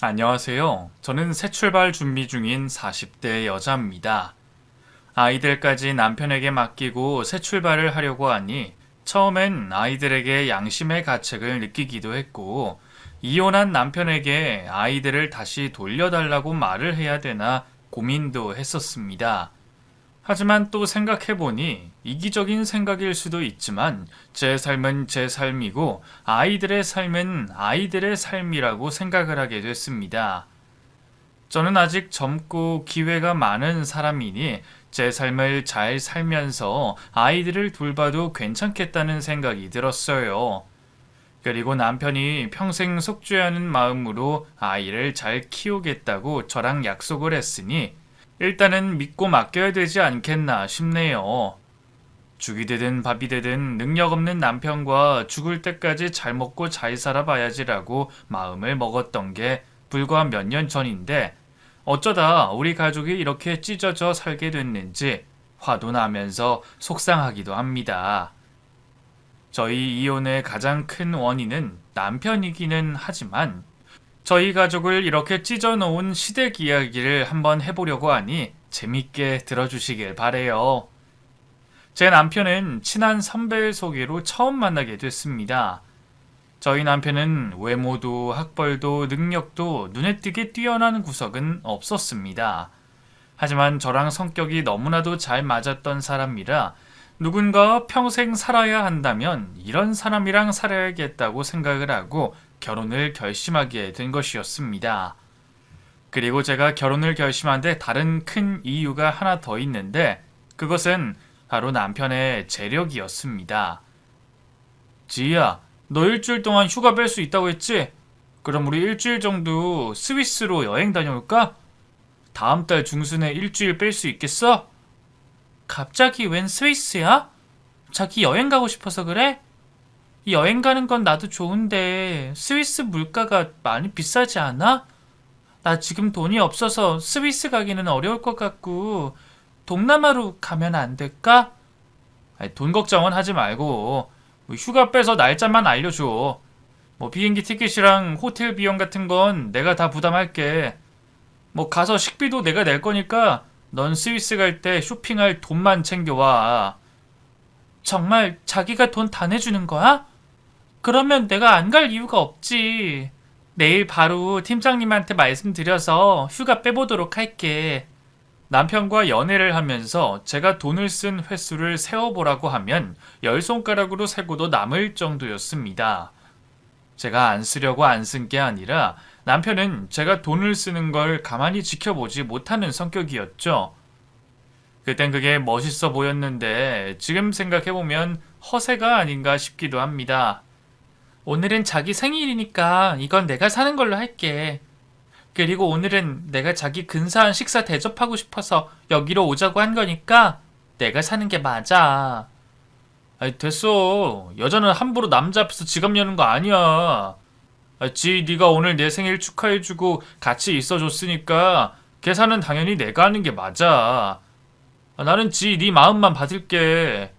안녕하세요. 저는 새 출발 준비 중인 40대 여자입니다. 아이들까지 남편에게 맡기고 새 출발을 하려고 하니 처음엔 아이들에게 양심의 가책을 느끼기도 했고, 이혼한 남편에게 아이들을 다시 돌려달라고 말을 해야 되나 고민도 했었습니다. 하지만 또 생각해보니 이기적인 생각일 수도 있지만 제 삶은 제 삶이고 아이들의 삶은 아이들의 삶이라고 생각을 하게 됐습니다. 저는 아직 젊고 기회가 많은 사람이니 제 삶을 잘 살면서 아이들을 돌봐도 괜찮겠다는 생각이 들었어요. 그리고 남편이 평생 속죄하는 마음으로 아이를 잘 키우겠다고 저랑 약속을 했으니 일단은 믿고 맡겨야 되지 않겠나 싶네요. 죽이 되든 밥이 되든 능력 없는 남편과 죽을 때까지 잘 먹고 잘 살아봐야지라고 마음을 먹었던 게 불과 몇 년 전인데 어쩌다 우리 가족이 이렇게 찢어져 살게 됐는지 화도 나면서 속상하기도 합니다. 저희 이혼의 가장 큰 원인은 남편이기는 하지만 저희 가족을 이렇게 찢어놓은 시댁 이야기를 한번 해보려고 하니 재밌게 들어주시길 바래요. 제 남편은 친한 선배의 소개로 처음 만나게 됐습니다. 저희 남편은 외모도 학벌도 능력도 눈에 띄게 뛰어난 구석은 없었습니다. 하지만 저랑 성격이 너무나도 잘 맞았던 사람이라 누군가 평생 살아야 한다면 이런 사람이랑 살아야겠다고 생각을 하고 결혼을 결심하게 된 것이었습니다. 그리고 제가 결혼을 결심한 데 다른 큰 이유가 하나 더 있는데 그것은 바로 남편의 재력이었습니다. 지희야, 너 일주일 동안 휴가 뺄 수 있다고 했지? 그럼 우리 일주일 정도 스위스로 여행 다녀올까? 다음 달 중순에 일주일 뺄 수 있겠어? 갑자기 웬 스위스야? 자기 여행 가고 싶어서 그래? 여행 가는 건 나도 좋은데 스위스 물가가 많이 비싸지 않아? 나 지금 돈이 없어서 스위스 가기는 어려울 것 같고 동남아로 가면 안 될까? 아니, 돈 걱정은 하지 말고 휴가 빼서 날짜만 알려줘. 뭐 비행기 티켓이랑 호텔 비용 같은 건 내가 다 부담할게. 뭐 가서 식비도 내가 낼 거니까 넌 스위스 갈 때 쇼핑할 돈만 챙겨와. 정말 자기가 돈 다 내주는 거야? 그러면 내가 안 갈 이유가 없지. 내일 바로 팀장님한테 말씀드려서 휴가 빼보도록 할게. 남편과 연애를 하면서 제가 돈을 쓴 횟수를 세어보라고 하면 10손가락으로 세고도 남을 정도였습니다. 제가 안 쓰려고 안 쓴 게 아니라 남편은 제가 돈을 쓰는 걸 가만히 지켜보지 못하는 성격이었죠. 그땐 그게 멋있어 보였는데 지금 생각해보면 허세가 아닌가 싶기도 합니다. 오늘은 자기 생일이니까 이건 내가 사는 걸로 할게. 그리고 오늘은 내가 자기 근사한 식사 대접하고 싶어서 여기로 오자고 한 거니까 내가 사는 게 맞아. 아니 됐어. 여자는 함부로 남자 앞에서 지갑 여는 거 아니야. 네가 오늘 내 생일 축하해주고 같이 있어줬으니까 계산은 당연히 내가 하는 게 맞아. 나는 네 마음만 받을게.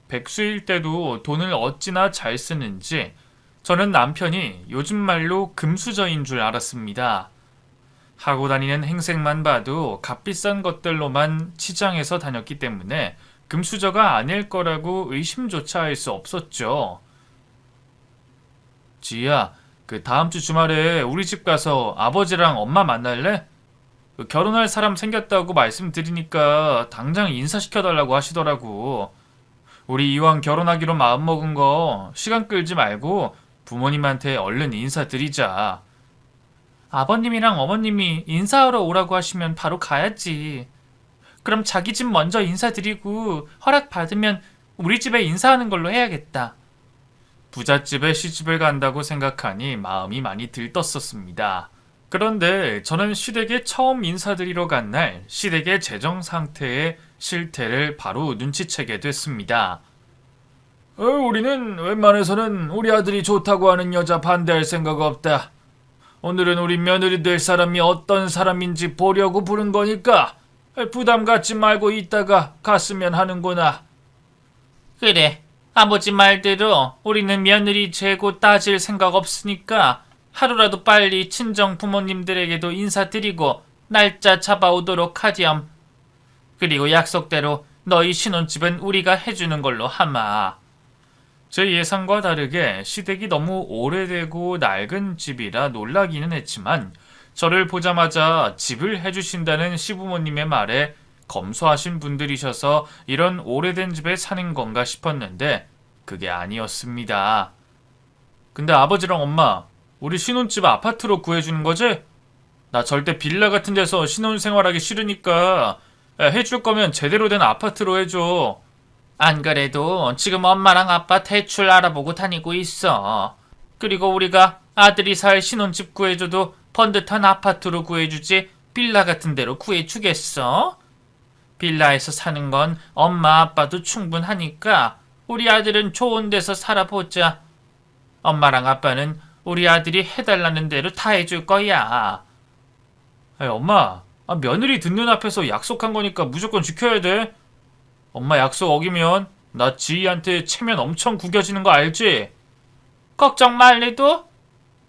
백수일 때도 돈을 어찌나 잘 쓰는지 저는 남편이 요즘 말로 금수저인 줄 알았습니다. 하고 다니는 행색만 봐도 값비싼 것들로만 치장해서 다녔기 때문에 금수저가 아닐 거라고 의심조차 할 수 없었죠. 지희야, 그 다음 주 주말에 우리 집 가서 아버지랑 엄마 만날래? 결혼할 사람 생겼다고 말씀드리니까 당장 인사시켜달라고 하시더라고. 우리 이왕 결혼하기로 마음먹은 거 시간 끌지 말고 부모님한테 얼른 인사드리자. 아버님이랑 어머님이 인사하러 오라고 하시면 바로 가야지. 그럼 자기 집 먼저 인사드리고 허락 받으면 우리 집에 인사하는 걸로 해야겠다. 부잣집에 시집을 간다고 생각하니 마음이 많이 들떴었습니다. 그런데 저는 시댁에 처음 인사드리러 간 날 시댁의 재정 상태의 실태를 바로 눈치채게 됐습니다. 우리는 웬만해서는 우리 아들이 좋다고 하는 여자 반대할 생각 없다. 오늘은 우리 며느리 될 사람이 어떤 사람인지 보려고 부른 거니까 부담 갖지 말고 이따가 갔으면 하는구나. 그래, 아버지 말대로 우리는 며느리 재고 따질 생각 없으니까 하루라도 빨리 친정 부모님들에게도 인사드리고 날짜 잡아오도록 하렴. 그리고 약속대로 너희 신혼집은 우리가 해주는 걸로 하마. 제 예상과 다르게 시댁이 너무 오래되고 낡은 집이라 놀라기는 했지만 저를 보자마자 집을 해주신다는 시부모님의 말에 검소하신 분들이셔서 이런 오래된 집에 사는 건가 싶었는데 그게 아니었습니다. 근데 아버지랑 엄마, 우리 신혼집 아파트로 구해주는 거지? 나 절대 빌라 같은 데서 신혼생활하기 싫으니까 해줄 거면 제대로 된 아파트로 해줘. 안 그래도 지금 엄마랑 아빠 대출 알아보고 다니고 있어. 그리고 우리가 아들이 살 신혼집 구해줘도 번듯한 아파트로 구해주지 빌라 같은 데로 구해주겠어? 빌라에서 사는 건 엄마 아빠도 충분하니까 우리 아들은 좋은 데서 살아보자. 엄마랑 아빠는 우리 아들이 해달라는 대로 다 해줄 거야. 아니, 엄마, 며느리 듣는 앞에서 약속한 거니까 무조건 지켜야 돼. 엄마 약속 어기면 나 지희한테 체면 엄청 구겨지는 거 알지? 걱정 말래도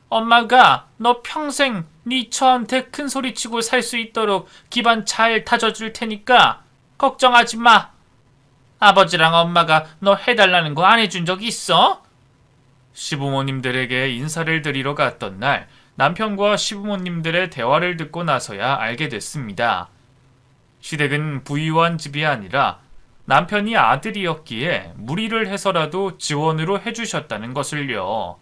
엄마가 너 평생 네 처한테 큰 소리치고 살 수 있도록 기반 잘 다져줄 테니까 걱정하지 마. 아버지랑 엄마가 너 해달라는 거 안 해준 적 있어? 시부모님들에게 인사를 드리러 갔던 날 남편과 시부모님들의 대화를 듣고 나서야 알게 됐습니다. 시댁은 부유한 집이 아니라 남편이 아들이었기에 무리를 해서라도 지원으로 해주셨다는 것을요.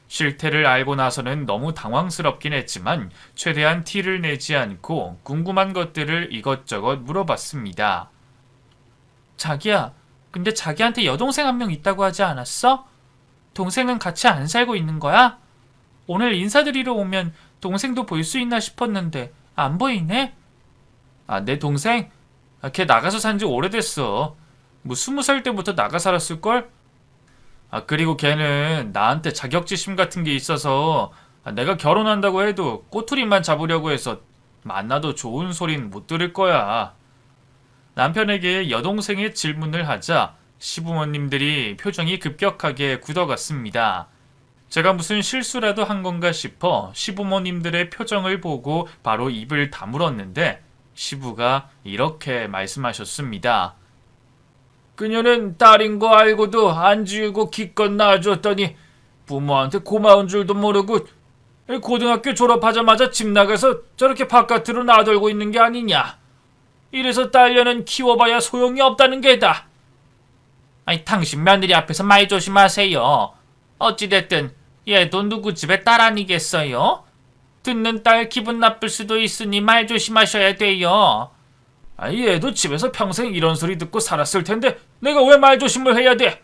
실태를 알고 나서는 너무 당황스럽긴 했지만 최대한 티를 내지 않고 궁금한 것들을 이것저것 물어봤습니다. 자기야, 근데 자기한테 여동생 한 명 있다고 하지 않았어? 동생은 같이 안 살고 있는 거야? 오늘 인사드리러 오면 동생도 볼 수 있나 싶었는데 안 보이네? 내 동생? 걔 나가서 산 지 오래됐어. 뭐 20살 때부터 나가 살았을걸? 그리고 걔는 나한테 자격지심 같은 게 있어서 내가 결혼한다고 해도 꼬투리만 잡으려고 해서 만나도 좋은 소린 못 들을 거야. 남편에게 여동생의 질문을 하자 시부모님들이 표정이 급격하게 굳어갔습니다. 제가 무슨 실수라도 한 건가 싶어 시부모님들의 표정을 보고 바로 입을 다물었는데 시부가 이렇게 말씀하셨습니다. 그녀는 딸인 거 알고도 안 지우고 기껏 낳아줬더니 부모한테 고마운 줄도 모르고 고등학교 졸업하자마자 집 나가서 저렇게 바깥으로 나돌고 있는 게 아니냐. 이래서 딸려는 키워봐야 소용이 없다는 게다. 아니, 당신 며느리 앞에서 말 조심하세요. 어찌됐든 얘도 누구 집의 딸 아니겠어요? 듣는 딸 기분 나쁠 수도 있으니 말 조심하셔야 돼요. 얘도 집에서 평생 이런 소리 듣고 살았을 텐데 내가 왜 말 조심을 해야 돼?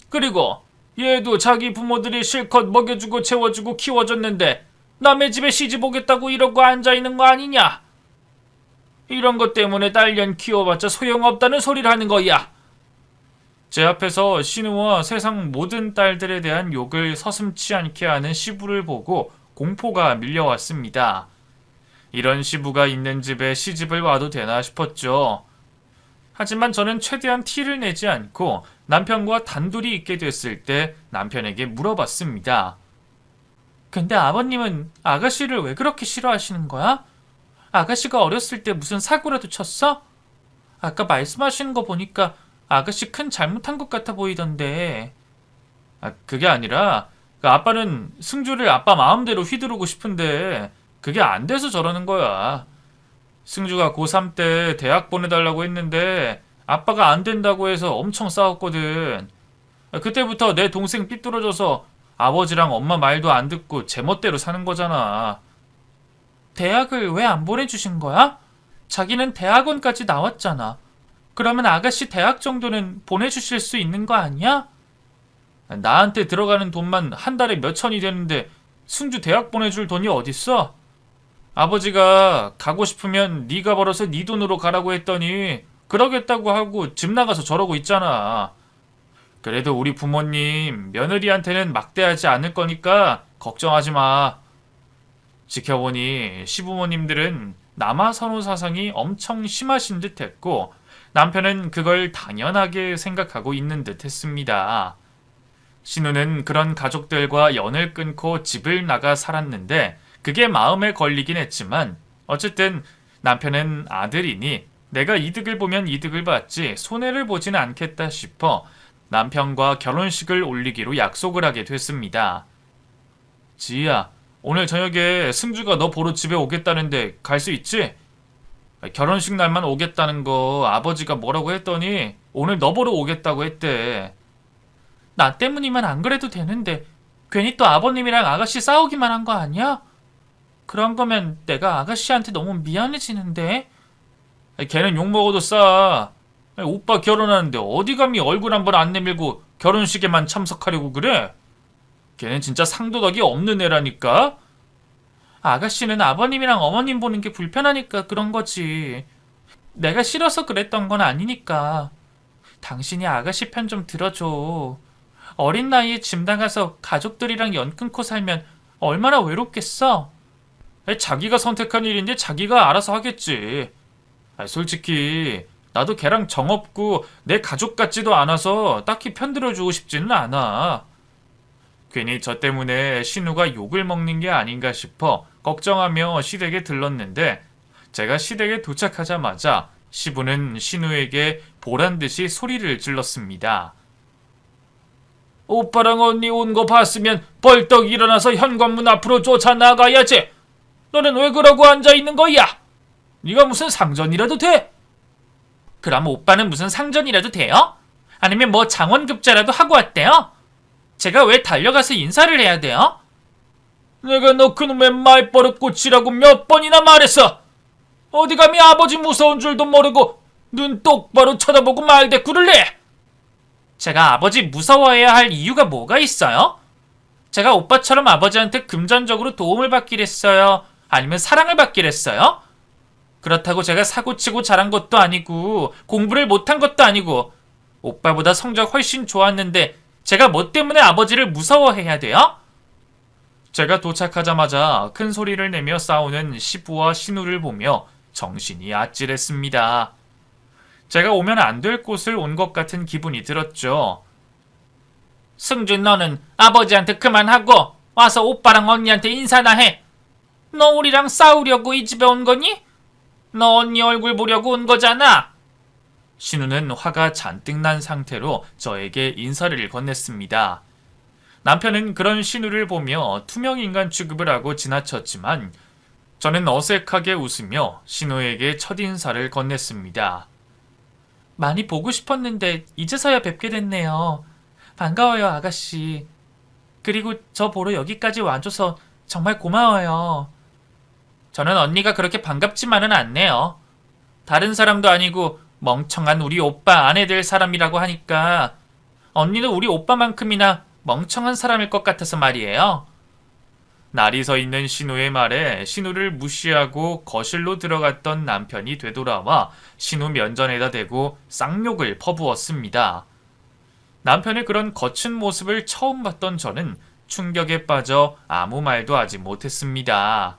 그리고 얘도 자기 부모들이 실컷 먹여주고 채워주고 키워줬는데 남의 집에 시집 오겠다고 이러고 앉아있는 거 아니냐? 이런 것 때문에 딸년 키워봤자 소용없다는 소리를 하는 거야. 제 앞에서 시누와 세상 모든 딸들에 대한 욕을 서슴지 않게 하는 시부를 보고 공포가 밀려왔습니다. 이런 시부가 있는 집에 시집을 와도 되나 싶었죠. 하지만 저는 최대한 티를 내지 않고 남편과 단둘이 있게 됐을 때 남편에게 물어봤습니다. 근데 아버님은 아가씨를 왜 그렇게 싫어하시는 거야? 아가씨가 어렸을 때 무슨 사고라도 쳤어? 아까 말씀하시는 거 보니까 아가씨 큰 잘못한 것 같아 보이던데. 그게 아니라 아빠는 승주를 아빠 마음대로 휘두르고 싶은데 그게 안 돼서 저러는 거야. 승주가 고3 때 대학 보내달라고 했는데 아빠가 안 된다고 해서 엄청 싸웠거든. 그때부터 내 동생 삐뚤어져서 아버지랑 엄마 말도 안 듣고 제멋대로 사는 거잖아. 대학을 왜 안 보내주신 거야? 자기는 대학원까지 나왔잖아. 그러면 아가씨 대학 정도는 보내주실 수 있는 거 아니야? 나한테 들어가는 돈만 한 달에 몇 천이 되는데 승주 대학 보내줄 돈이 어딨어? 아버지가 가고 싶으면 네가 벌어서 네 돈으로 가라고 했더니 그러겠다고 하고 집 나가서 저러고 있잖아. 그래도 우리 부모님 며느리한테는 막대하지 않을 거니까 걱정하지 마. 지켜보니 시부모님들은 남아선호 사상이 엄청 심하신 듯 했고 남편은 그걸 당연하게 생각하고 있는 듯 했습니다. 신우는 그런 가족들과 연을 끊고 집을 나가 살았는데 그게 마음에 걸리긴 했지만 어쨌든 남편은 아들이니 내가 이득을 보면 이득을 받지 손해를 보지는 않겠다 싶어 남편과 결혼식을 올리기로 약속을 하게 됐습니다. 지희야, 오늘 저녁에 승주가 너 보러 집에 오겠다는데 갈 수 있지? 결혼식 날만 오겠다는 거 아버지가 뭐라고 했더니 오늘 너 보러 오겠다고 했대. 나 때문이면 안 그래도 되는데 괜히 또 아버님이랑 아가씨 싸우기만 한 거 아니야? 그런 거면 내가 아가씨한테 너무 미안해지는데. 걔는 욕먹어도 싸. 오빠 결혼하는데 어디 감히 얼굴 한번 안 내밀고 결혼식에만 참석하려고 그래? 걔는 진짜 상도덕이 없는 애라니까. 아가씨는 아버님이랑 어머님 보는 게 불편하니까 그런 거지. 내가 싫어서 그랬던 건 아니니까. 당신이 아가씨 편 좀 들어줘. 어린 나이에 집 나가서 가족들이랑 연 끊고 살면 얼마나 외롭겠어? 자기가 선택한 일인데 자기가 알아서 하겠지. 솔직히 나도 걔랑 정 없고 내 가족 같지도 않아서 딱히 편들어주고 싶지는 않아. 괜히 저 때문에 신우가 욕을 먹는 게 아닌가 싶어 걱정하며 시댁에 들렀는데 제가 시댁에 도착하자마자 시부는 신우에게 보란듯이 소리를 질렀습니다. 오빠랑 언니 온 거 봤으면 벌떡 일어나서 현관문 앞으로 쫓아나가야지. 너는 왜 그러고 앉아있는 거야? 네가 무슨 상전이라도 돼? 그럼 오빠는 무슨 상전이라도 돼요? 아니면 뭐 장원급제라도 하고 왔대요? 제가 왜 달려가서 인사를 해야 돼요? 내가 너 그놈의 말버릇 고치라고 몇 번이나 말했어. 어디 감히 아버지 무서운 줄도 모르고 눈 똑바로 쳐다보고 말대꾸를 해. 제가 아버지 무서워해야 할 이유가 뭐가 있어요? 제가 오빠처럼 아버지한테 금전적으로 도움을 받길 했어요? 아니면 사랑을 받길 했어요? 그렇다고 제가 사고치고 자란 것도 아니고 공부를 못한 것도 아니고 오빠보다 성적 훨씬 좋았는데 제가 뭐 때문에 아버지를 무서워해야 돼요? 제가 도착하자마자 큰 소리를 내며 싸우는 시부와 신우를 보며 정신이 아찔했습니다. 제가 오면 안 될 곳을 온 것 같은 기분이 들었죠. 승준, 너는 아버지한테 그만하고 와서 오빠랑 언니한테 인사나 해. 너 우리랑 싸우려고 이 집에 온 거니? 너 언니 얼굴 보려고 온 거잖아. 신우는 화가 잔뜩 난 상태로 저에게 인사를 건넸습니다. 남편은 그런 신우를 보며 투명인간 취급을 하고 지나쳤지만 저는 어색하게 웃으며 신우에게 첫인사를 건넸습니다. 많이 보고 싶었는데 이제서야 뵙게 됐네요. 반가워요, 아가씨. 그리고 저 보러 여기까지 와줘서 정말 고마워요. 저는 언니가 그렇게 반갑지만은 않네요. 다른 사람도 아니고 멍청한 우리 오빠 아내 될 사람이라고 하니까 언니는 우리 오빠만큼이나 멍청한 사람일 것 같아서 말이에요. 날이 서 있는 신우의 말에 신우를 무시하고 거실로 들어갔던 남편이 되돌아와 신우 면전에다 대고 쌍욕을 퍼부었습니다. 남편의 그런 거친 모습을 처음 봤던 저는 충격에 빠져 아무 말도 하지 못했습니다.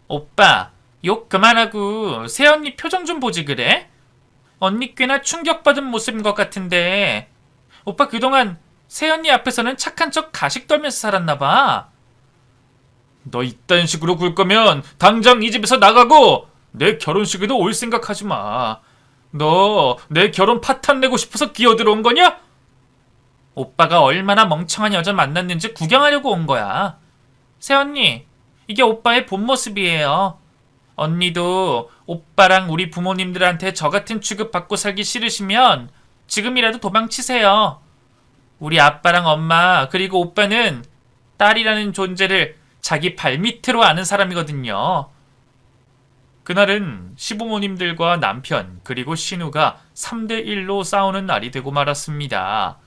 오빠, 욕 그만하고 새언니 표정 좀 보지 그래? 언니 꽤나 충격받은 모습인 것 같은데 오빠 그동안 새언니 앞에서는 착한 척 가식 떨면서 살았나봐. 너 이딴 식으로 굴 거면 당장 이 집에서 나가고 내 결혼식에도 올 생각하지 마. 너 내 결혼 파탄 내고 싶어서 기어들어온 거냐? 오빠가 얼마나 멍청한 여자 만났는지 구경하려고 온 거야. 새언니, 이게 오빠의 본 모습이에요. 언니도 오빠랑 우리 부모님들한테 저 같은 취급받고 살기 싫으시면 지금이라도 도망치세요. 우리 아빠랑 엄마 그리고 오빠는 딸이라는 존재를 자기 발밑으로 아는 사람이거든요. 그날은 시부모님들과 남편 그리고 신우가 3대1로 싸우는 날이 되고 말았습니다.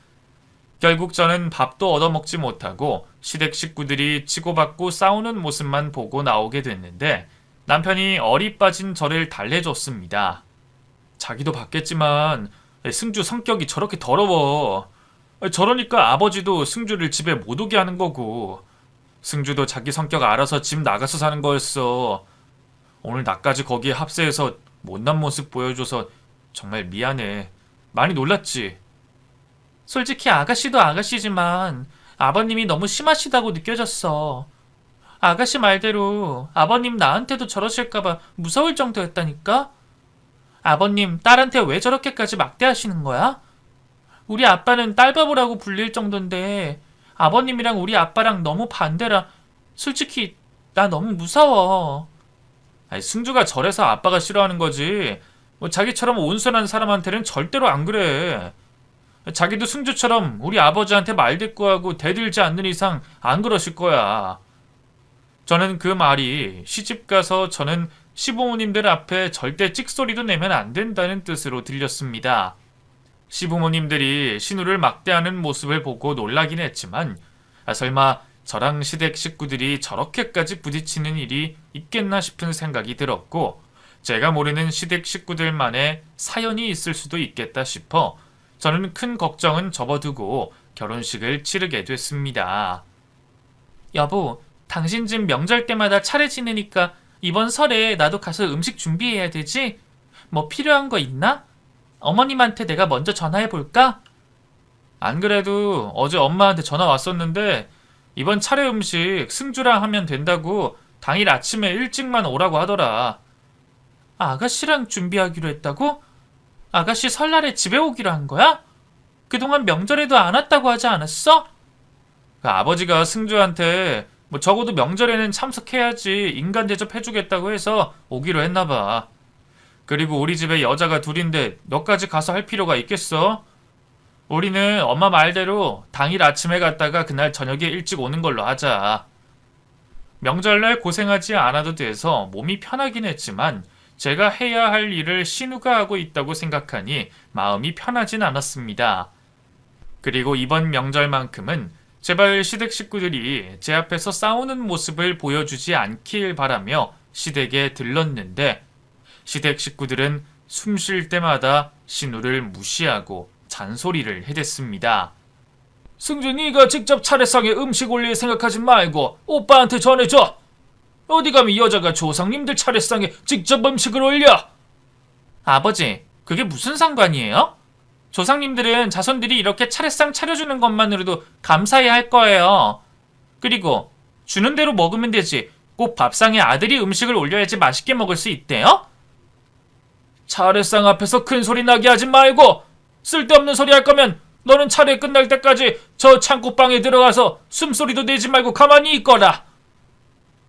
결국 저는 밥도 얻어먹지 못하고 시댁 식구들이 치고받고 싸우는 모습만 보고 나오게 됐는데 남편이 어리 빠진 저를 달래줬습니다. 자기도 봤겠지만 승주 성격이 저렇게 더러워. 저러니까 아버지도 승주를 집에 못 오게 하는 거고 승주도 자기 성격 알아서 집 나가서 사는 거였어. 오늘 나까지 거기에 합세해서 못난 모습 보여줘서 정말 미안해. 많이 놀랐지? 솔직히 아가씨도 아가씨지만 아버님이 너무 심하시다고 느껴졌어. 아가씨 말대로 아버님 나한테도 저러실까봐 무서울 정도였다니까? 아버님 딸한테 왜 저렇게까지 막대하시는 거야? 우리 아빠는 딸바보라고 불릴 정도인데 아버님이랑 우리 아빠랑 너무 반대라. 솔직히 나 너무 무서워. 아니, 승주가 저래서 아빠가 싫어하는 거지. 뭐 자기처럼 온순한 사람한테는 절대로 안 그래. 자기도 승주처럼 우리 아버지한테 말대꾸하고 대들지 않는 이상 안 그러실 거야. 저는 그 말이 시집가서 저는 시부모님들 앞에 절대 찍소리도 내면 안 된다는 뜻으로 들렸습니다. 시부모님들이 신우를 막대하는 모습을 보고 놀라긴 했지만 설마 저랑 시댁 식구들이 저렇게까지 부딪히는 일이 있겠나 싶은 생각이 들었고 제가 모르는 시댁 식구들만의 사연이 있을 수도 있겠다 싶어 저는 큰 걱정은 접어두고 결혼식을 치르게 됐습니다. 여보, 당신 집 명절 때마다 차례 지내니까 이번 설에 나도 가서 음식 준비해야 되지? 뭐 필요한 거 있나? 어머님한테 내가 먼저 전화해 볼까? 안 그래도 어제 엄마한테 전화 왔었는데 이번 차례 음식 승주랑 하면 된다고 당일 아침에 일찍만 오라고 하더라. 아가씨랑 준비하기로 했다고? 아가씨 설날에 집에 오기로 한 거야? 그동안 명절에도 안 왔다고 하지 않았어? 그 아버지가 승주한테 뭐 적어도 명절에는 참석해야지 인간 대접해주겠다고 해서 오기로 했나봐. 그리고 우리 집에 여자가 둘인데 너까지 가서 할 필요가 있겠어? 우리는 엄마 말대로 당일 아침에 갔다가 그날 저녁에 일찍 오는 걸로 하자. 명절날 고생하지 않아도 돼서 몸이 편하긴 했지만 제가 해야 할 일을 신우가 하고 있다고 생각하니 마음이 편하진 않았습니다. 그리고 이번 명절만큼은 제발 시댁 식구들이 제 앞에서 싸우는 모습을 보여주지 않길 바라며 시댁에 들렀는데 시댁 식구들은 숨 쉴 때마다 신우를 무시하고 잔소리를 해댔습니다. 승주 네가 직접 차례상에 음식 올릴 생각하지 말고 오빠한테 전해줘. 어디 감히 여자가 조상님들 차례상에 직접 음식을 올려. 아버지, 그게 무슨 상관이에요? 조상님들은 자손들이 이렇게 차례상 차려주는 것만으로도 감사해야 할 거예요. 그리고 주는 대로 먹으면 되지 꼭 밥상에 아들이 음식을 올려야지 맛있게 먹을 수 있대요? 차례상 앞에서 큰 소리 나게 하지 말고 쓸데없는 소리 할 거면 너는 차례 끝날 때까지 저 창고방에 들어가서 숨소리도 내지 말고 가만히 있거라.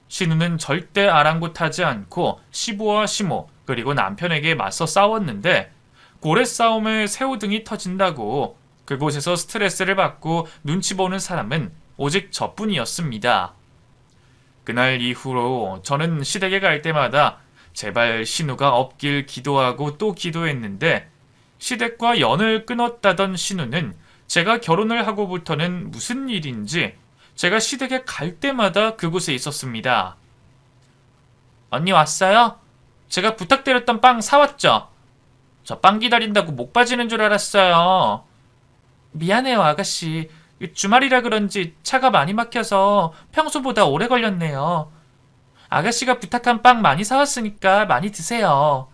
신우는 절대 아랑곳하지 않고 시부와 시모 그리고 남편에게 맞서 싸웠는데 고래 싸움에 새우등이 터진다고 그곳에서 스트레스를 받고 눈치 보는 사람은 오직 저뿐이었습니다. 그날 이후로 저는 시댁에 갈 때마다 제발 신우가 없길 기도하고 또 기도했는데 시댁과 연을 끊었다던 신우는 제가 결혼을 하고부터는 무슨 일인지 제가 시댁에 갈 때마다 그곳에 있었습니다. 언니 왔어요? 제가 부탁드렸던 빵 사왔죠? 저 빵 기다린다고 목 빠지는 줄 알았어요. 미안해요, 아가씨. 주말이라 그런지 차가 많이 막혀서 평소보다 오래 걸렸네요. 아가씨가 부탁한 빵 많이 사왔으니까 많이 드세요.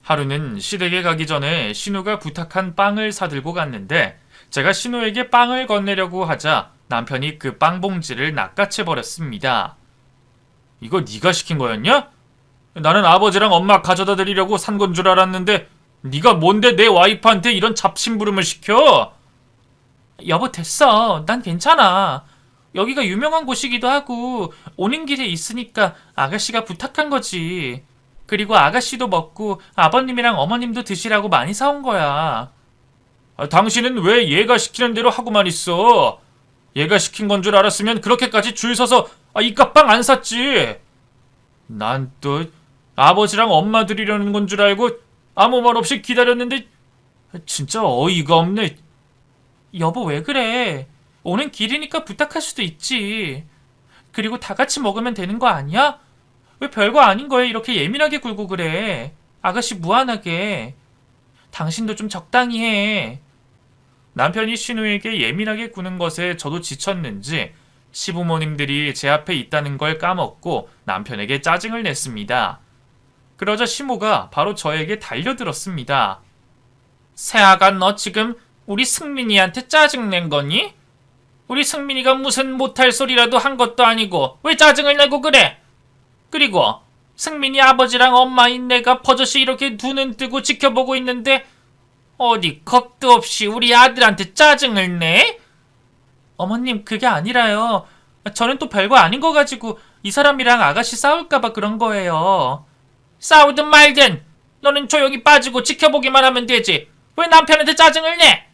하루는 시댁에 가기 전에 신우가 부탁한 빵을 사들고 갔는데 제가 신우에게 빵을 건네려고 하자 남편이 그 빵 봉지를 낚아채버렸습니다. 이거 네가 시킨 거였냐? 나는 아버지랑 엄마 가져다 드리려고 산 건 줄 알았는데 네가 뭔데 내 와이프한테 이런 잡심부름을 시켜? 여보 됐어. 난 괜찮아. 여기가 유명한 곳이기도 하고 오는 길에 있으니까 아가씨가 부탁한 거지. 그리고 아가씨도 먹고 아버님이랑 어머님도 드시라고 많이 사온 거야. 당신은 왜 얘가 시키는 대로 하고만 있어? 얘가 시킨 건 줄 알았으면 그렇게까지 줄 서서 이깟 빵 안 샀지. 난 또 아버지랑 엄마 드리려는 건 줄 알고 아무 말 없이 기다렸는데 진짜 어이가 없네. 여보 왜 그래? 오는 길이니까 부탁할 수도 있지. 그리고 다 같이 먹으면 되는 거 아니야? 왜 별거 아닌 거에 이렇게 예민하게 굴고 그래? 아가씨 무안하게. 당신도 좀 적당히 해. 남편이 신우에게 예민하게 구는 것에 저도 지쳤는지 시부모님들이 제 앞에 있다는 걸 까먹고 남편에게 짜증을 냈습니다. 그러자 시모가 바로 저에게 달려들었습니다. 새아가 너 지금 우리 승민이한테 짜증낸 거니? 우리 승민이가 무슨 못할 소리라도 한 것도 아니고 왜 짜증을 내고 그래? 그리고 승민이 아버지랑 엄마인 내가 버젓이 이렇게 두 눈 뜨고 지켜보고 있는데 어디 겁도 없이 우리 아들한테 짜증을 내? 어머님, 그게 아니라요. 저는 또 별거 아닌 거 가지고 이 사람이랑 아가씨 싸울까봐 그런 거예요. 싸우든 말든 너는 조용히 빠지고 지켜보기만 하면 되지. 왜 남편한테 짜증을 내?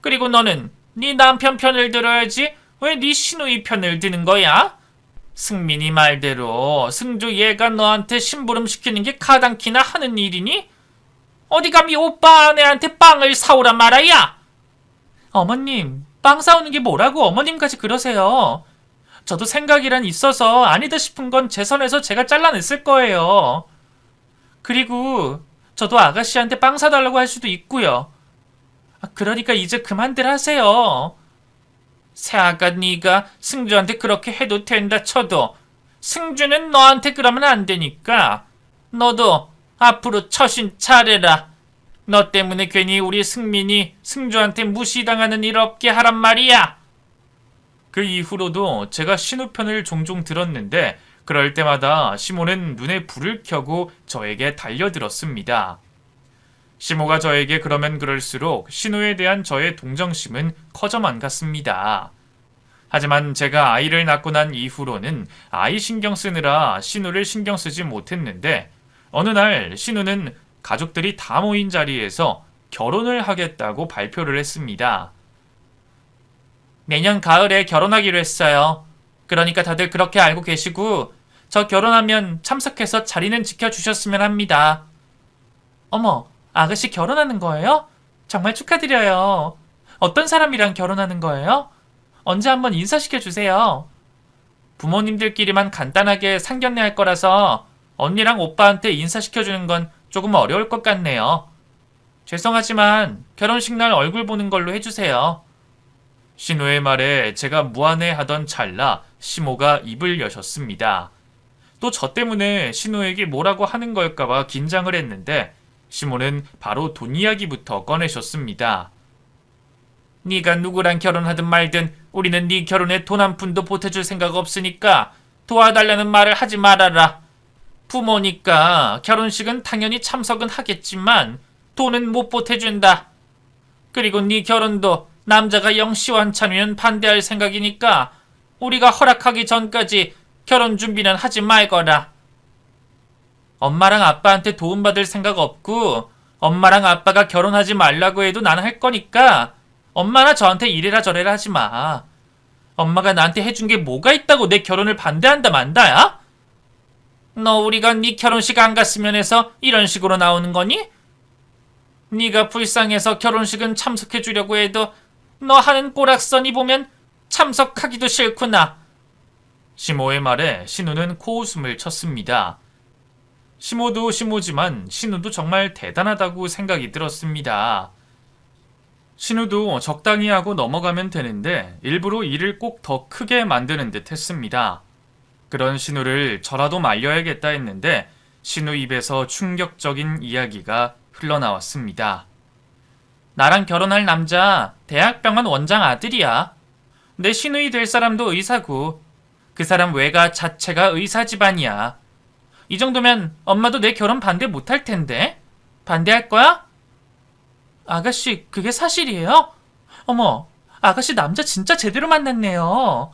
그리고 너는 네 남편 편을 들어야지 왜 네 시누이 편을 드는 거야? 승민이 말대로 승주 얘가 너한테 심부름 시키는 게 가당키나 하는 일이니? 어디 감히 오빠 아내한테 빵을 사오라 말아야? 어머님, 빵 사오는 게 뭐라고 어머님까지 그러세요. 저도 생각이란 있어서 아니다 싶은 건 제 선에서 제가 잘라냈을 거예요. 그리고 저도 아가씨한테 빵 사달라고 할 수도 있고요. 그러니까 이제 그만들 하세요. 새아가 네가 승주한테 그렇게 해도 된다 쳐도 승주는 너한테 그러면 안 되니까 너도 앞으로 처신 차려라. 너 때문에 괜히 우리 승민이 승주한테 무시당하는 일 없게 하란 말이야. 그 이후로도 제가 신우 편을 종종 들었는데 그럴 때마다 시모는 눈에 불을 켜고 저에게 달려들었습니다. 시모가 저에게 그러면 그럴수록 신우에 대한 저의 동정심은 커져만 갔습니다. 하지만 제가 아이를 낳고 난 이후로는 아이 신경 쓰느라 신우를 신경 쓰지 못했는데 어느 날 신우는 가족들이 다 모인 자리에서 결혼을 하겠다고 발표를 했습니다. 내년 가을에 결혼하기로 했어요. 그러니까 다들 그렇게 알고 계시고 저 결혼하면 참석해서 자리는 지켜주셨으면 합니다. 어머, 아가씨 결혼하는 거예요? 정말 축하드려요. 어떤 사람이랑 결혼하는 거예요? 언제 한번 인사시켜주세요. 부모님들끼리만 간단하게 상견례 할 거라서 언니랑 오빠한테 인사시켜주는 건 조금 어려울 것 같네요. 죄송하지만 결혼식 날 얼굴 보는 걸로 해주세요. 신우의 말에 제가 무안해하던 찰나 시모가 입을 여셨습니다. 또 저 때문에 신우에게 뭐라고 하는 걸까봐 긴장을 했는데 시모는 바로 돈 이야기부터 꺼내셨습니다. 네가 누구랑 결혼하든 말든 우리는 네 결혼에 돈 한 푼도 보태줄 생각 없으니까 도와달라는 말을 하지 말아라. 부모니까 결혼식은 당연히 참석은 하겠지만 돈은 못 보태준다. 그리고 네 결혼도 남자가 영 시원찮으면 반대할 생각이니까 우리가 허락하기 전까지 결혼 준비는 하지 말거라. 엄마랑 아빠한테 도움받을 생각 없고 엄마랑 아빠가 결혼하지 말라고 해도 나는 할 거니까 엄마나 저한테 이래라 저래라 하지 마. 엄마가 나한테 해준 게 뭐가 있다고 내 결혼을 반대한다 만다야? 너 우리가 네 결혼식 안 갔으면 해서 이런 식으로 나오는 거니? 네가 불쌍해서 결혼식은 참석해 주려고 해도 너 하는 꼬락서니 보면 참석하기도 싫구나. 시모의 말에 신우는 코웃음을 쳤습니다. 시모도 시모지만 신우도 정말 대단하다고 생각이 들었습니다. 신우도 적당히 하고 넘어가면 되는데 일부러 일을 꼭 더 크게 만드는 듯 했습니다. 그런 신우를 저라도 말려야겠다 했는데 신우 입에서 충격적인 이야기가 흘러나왔습니다. 나랑 결혼할 남자 대학병원 원장 아들이야. 내 시누이 될 사람도 의사고 그 사람 외가 자체가 의사 집안이야. 이 정도면 엄마도 내 결혼 반대 못할 텐데. 반대할 거야? 아가씨, 그게 사실이에요? 어머, 아가씨 남자 진짜 제대로 만났네요.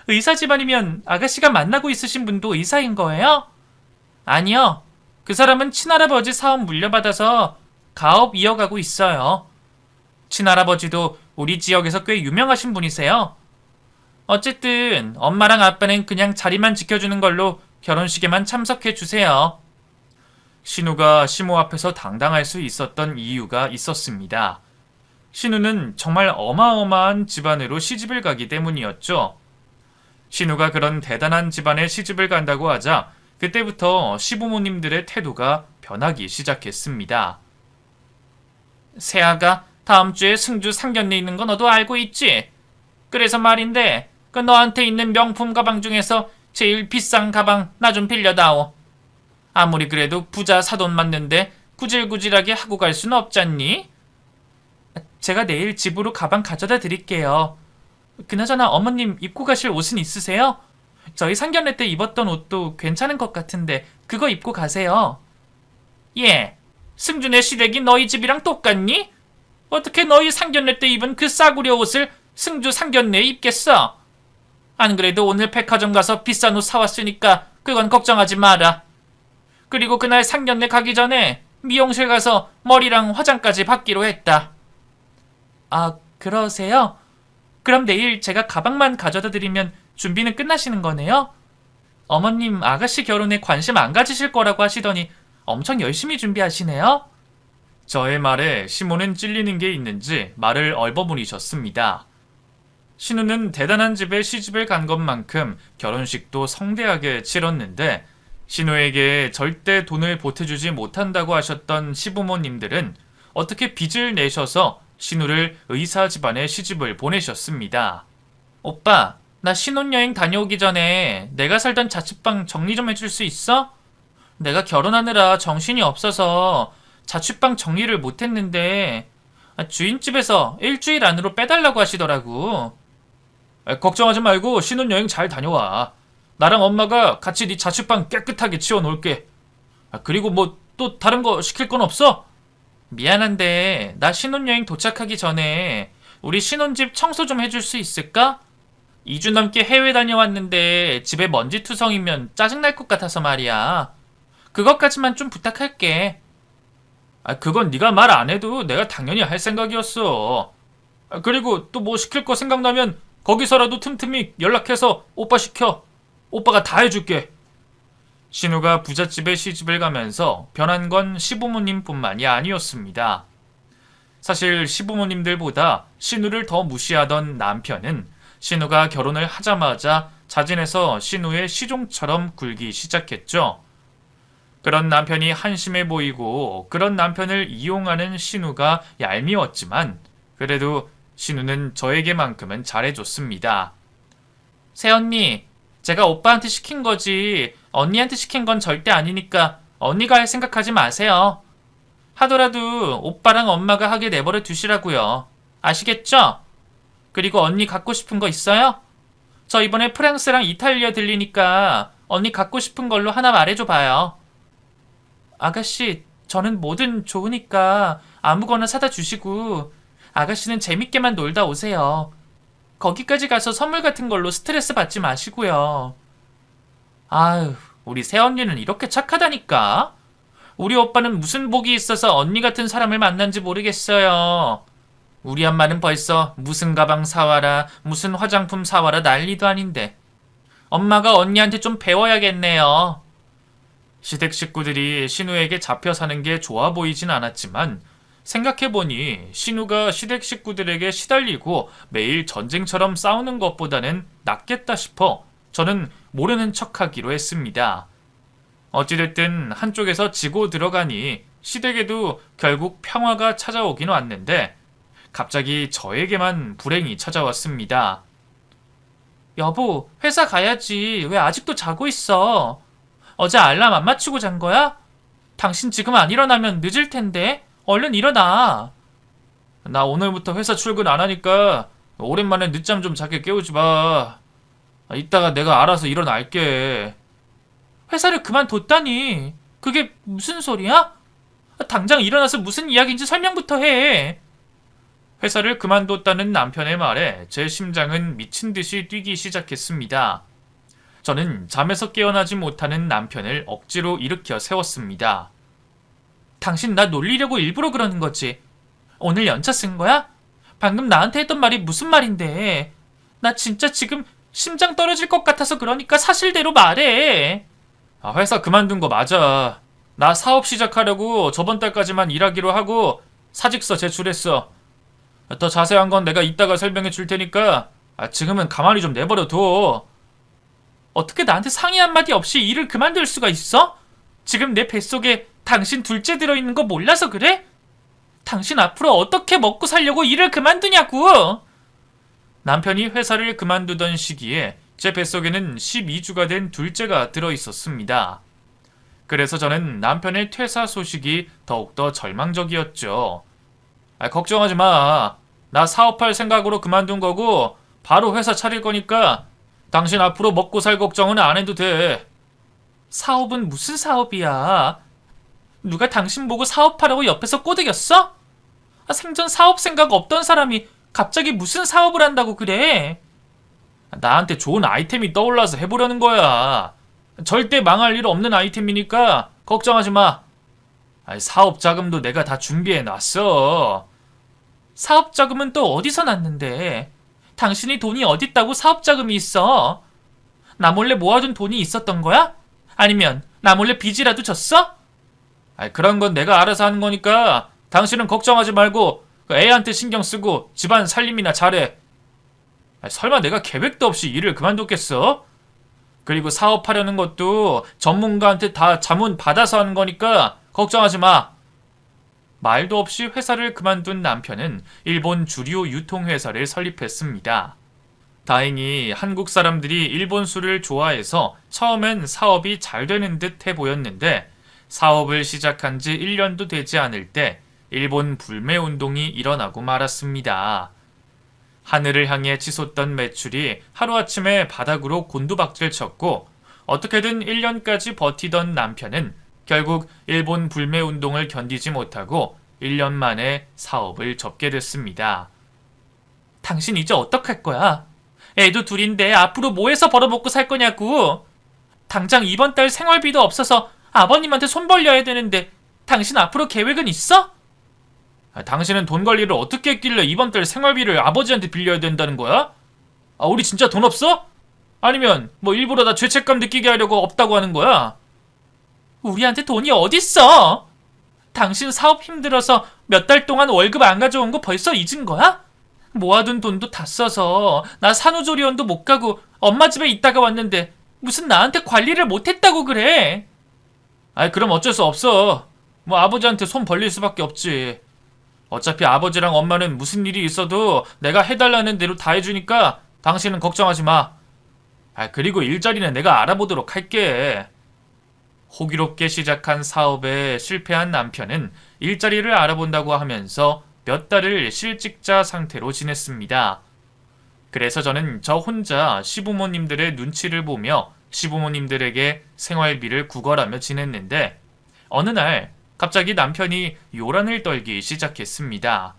의사 집안이면 아가씨가 만나고 있으신 분도 의사인 거예요? 아니요. 그 사람은 친할아버지 사업 물려받아서 가업 이어가고 있어요. 친할아버지도 우리 지역에서 꽤 유명하신 분이세요. 어쨌든 엄마랑 아빠는 그냥 자리만 지켜주는 걸로 결혼식에만 참석해 주세요. 신우가 시모 앞에서 당당할 수 있었던 이유가 있었습니다. 신우는 정말 어마어마한 집안으로 시집을 가기 때문이었죠. 신우가 그런 대단한 집안에 시집을 간다고 하자 그때부터 시부모님들의 태도가 변하기 시작했습니다. 세아가 다음 주에 승주 상견례 있는 거 너도 알고 있지? 그래서 말인데 그 너한테 있는 명품 가방 중에서 제일 비싼 가방 나 좀 빌려다오. 아무리 그래도 부자 사돈 맞는데 구질구질하게 하고 갈 순 없잖니? 제가 내일 집으로 가방 가져다 드릴게요. 그나저나 어머님 입고 가실 옷은 있으세요? 저희 상견례 때 입었던 옷도 괜찮은 것 같은데 그거 입고 가세요. 예, 승준의 시댁이 너희 집이랑 똑같니? 어떻게 너희 상견례 때 입은 그 싸구려 옷을 승주 상견례에 입겠어? 안 그래도 오늘 백화점 가서 비싼 옷 사왔으니까 그건 걱정하지 마라. 그리고 그날 상견례 가기 전에 미용실 가서 머리랑 화장까지 받기로 했다. 아, 그러세요? 그럼 내일 제가 가방만 가져다 드리면 준비는 끝나시는 거네요? 어머님 아가씨 결혼에 관심 안 가지실 거라고 하시더니 엄청 열심히 준비하시네요? 저의 말에 시모는 찔리는 게 있는지 말을 얼버무리셨습니다. 신우는 대단한 집에 시집을 간 것만큼 결혼식도 성대하게 치렀는데 신우에게 절대 돈을 보태주지 못한다고 하셨던 시부모님들은 어떻게 빚을 내셔서 신우를 의사 집안에 시집을 보내셨습니다. 오빠, 나 신혼여행 다녀오기 전에 내가 살던 자취방 정리 좀 해줄 수 있어? 내가 결혼하느라 정신이 없어서 자취방 정리를 못했는데 주인집에서 일주일 안으로 빼달라고 하시더라고. 걱정하지 말고 신혼여행 잘 다녀와. 나랑 엄마가 같이 네 자취방 깨끗하게 치워놓을게. 그리고 뭐 또 다른 거 시킬 건 없어? 미안한데 나 신혼여행 도착하기 전에 우리 신혼집 청소 좀 해줄 수 있을까? 2주 넘게 해외 다녀왔는데 집에 먼지투성이면 짜증날 것 같아서 말이야. 그것까지만 좀 부탁할게. 그건 네가 말 안 해도 내가 당연히 할 생각이었어. 그리고 또 뭐 시킬 거 생각나면 거기서라도 틈틈이 연락해서 오빠 시켜. 오빠가 다 해줄게. 신우가 부잣집에 시집을 가면서 변한 건 시부모님뿐만이 아니었습니다. 사실 시부모님들보다 신우를 더 무시하던 남편은 신우가 결혼을 하자마자 자진해서 신우의 시종처럼 굴기 시작했죠. 그런 남편이 한심해 보이고 그런 남편을 이용하는 신우가 얄미웠지만 그래도 신우는 저에게만큼은 잘해줬습니다. 새언니, 제가 오빠한테 시킨 거지 언니한테 시킨 건 절대 아니니까 언니가 할 생각하지 마세요. 하더라도 오빠랑 엄마가 하게 내버려 두시라고요. 아시겠죠? 그리고 언니 갖고 싶은 거 있어요? 저 이번에 프랑스랑 이탈리아 들리니까 언니 갖고 싶은 걸로 하나 말해줘 봐요. 아가씨, 저는 뭐든 좋으니까 아무거나 사다 주시고 아가씨는 재밌게만 놀다 오세요. 거기까지 가서 선물 같은 걸로 스트레스 받지 마시고요. 아유, 우리 새언니는 이렇게 착하다니까. 우리 오빠는 무슨 복이 있어서 언니 같은 사람을 만난지 모르겠어요. 우리 엄마는 벌써 무슨 가방 사와라, 무슨 화장품 사와라 난리도 아닌데. 엄마가 언니한테 좀 배워야겠네요. 시댁 식구들이 신우에게 잡혀 사는 게 좋아 보이진 않았지만 생각해보니 신우가 시댁 식구들에게 시달리고 매일 전쟁처럼 싸우는 것보다는 낫겠다 싶어 저는 모르는 척하기로 했습니다. 어찌됐든 한쪽에서 지고 들어가니 시댁에도 결국 평화가 찾아오긴 왔는데 갑자기 저에게만 불행이 찾아왔습니다. 여보, 회사 가야지. 왜 아직도 자고 있어? 어제 알람 안 맞추고 잔 거야? 당신 지금 안 일어나면 늦을 텐데. 얼른 일어나. 나 오늘부터 회사 출근 안 하니까 오랜만에 늦잠 좀 자게 깨우지 마. 이따가 내가 알아서 일어날게. 회사를 그만뒀다니. 그게 무슨 소리야? 당장 일어나서 무슨 이야기인지 설명부터 해. 회사를 그만뒀다는 남편의 말에 제 심장은 미친 듯이 뛰기 시작했습니다. 저는 잠에서 깨어나지 못하는 남편을 억지로 일으켜 세웠습니다. 당신 나 놀리려고 일부러 그러는 거지. 오늘 연차 쓴 거야? 방금 나한테 했던 말이 무슨 말인데. 나 진짜 지금 심장 떨어질 것 같아서 그러니까 사실대로 말해. 회사 그만둔 거 맞아. 나 사업 시작하려고 저번 달까지만 일하기로 하고 사직서 제출했어. 더 자세한 건 내가 이따가 설명해 줄 테니까 지금은 가만히 좀 내버려 둬. 어떻게 나한테 상의 한마디 없이 일을 그만둘 수가 있어? 지금 내 뱃속에 당신 둘째 들어있는 거 몰라서 그래? 당신 앞으로 어떻게 먹고 살려고 일을 그만두냐고! 남편이 회사를 그만두던 시기에 제 뱃속에는 12주가 된 둘째가 들어있었습니다. 그래서 저는 남편의 퇴사 소식이 더욱더 절망적이었죠. 걱정하지 마. 나 사업할 생각으로 그만둔 거고 바로 회사 차릴 거니까 당신 앞으로 먹고 살 걱정은 안 해도 돼. 사업은 무슨 사업이야? 누가 당신 보고 사업하라고 옆에서 꼬드겼어? 생전 사업 생각 없던 사람이 갑자기 무슨 사업을 한다고 그래? 나한테 좋은 아이템이 떠올라서 해보려는 거야. 절대 망할 일 없는 아이템이니까 걱정하지 마. 사업 자금도 내가 다 준비해 놨어. 사업 자금은 또 어디서 났는데? 당신이 돈이 어딨다고 사업 자금이 있어? 나 몰래 모아둔 돈이 있었던 거야? 아니면 나 몰래 빚이라도 졌어? 그런 건 내가 알아서 하는 거니까 당신은 걱정하지 말고 그 애한테 신경 쓰고 집안 살림이나 잘해. 설마 내가 계획도 없이 일을 그만뒀겠어? 그리고 사업하려는 것도 전문가한테 다 자문 받아서 하는 거니까 걱정하지 마. 말도 없이 회사를 그만둔 남편은 일본 주류 유통회사를 설립했습니다. 다행히 한국 사람들이 일본 술을 좋아해서 처음엔 사업이 잘 되는 듯 해 보였는데 사업을 시작한 지 1년도 되지 않을 때 일본 불매운동이 일어나고 말았습니다. 하늘을 향해 치솟던 매출이 하루아침에 바닥으로 곤두박질 쳤고 어떻게든 1년까지 버티던 남편은 결국 일본 불매운동을 견디지 못하고 1년 만에 사업을 접게 됐습니다. 당신 이제 어떡할 거야? 애도 둘인데 앞으로 뭐 해서 벌어먹고 살 거냐고. 당장 이번 달 생활비도 없어서 아버님한테 손 벌려야 되는데 당신 앞으로 계획은 있어? 당신은 돈 관리를 어떻게 했길래 이번 달 생활비를 아버지한테 빌려야 된다는 거야? 우리 진짜 돈 없어? 아니면 뭐 일부러 다 죄책감 느끼게 하려고 없다고 하는 거야? 우리한테 돈이 어딨어? 당신 사업 힘들어서 몇 달 동안 월급 안 가져온 거 벌써 잊은 거야? 모아둔 돈도 다 써서 나 산후조리원도 못 가고 엄마 집에 있다가 왔는데 무슨 나한테 관리를 못했다고 그래? 그럼 어쩔 수 없어. 뭐 아버지한테 손 벌릴 수밖에 없지. 어차피 아버지랑 엄마는 무슨 일이 있어도 내가 해달라는 대로 다 해주니까 당신은 걱정하지 마. 그리고 일자리는 내가 알아보도록 할게. 호기롭게 시작한 사업에 실패한 남편은 일자리를 알아본다고 하면서 몇 달을 실직자 상태로 지냈습니다. 그래서 저는 저 혼자 시부모님들의 눈치를 보며 시부모님들에게 생활비를 구걸하며 지냈는데 어느 날 갑자기 남편이 요란을 떨기 시작했습니다.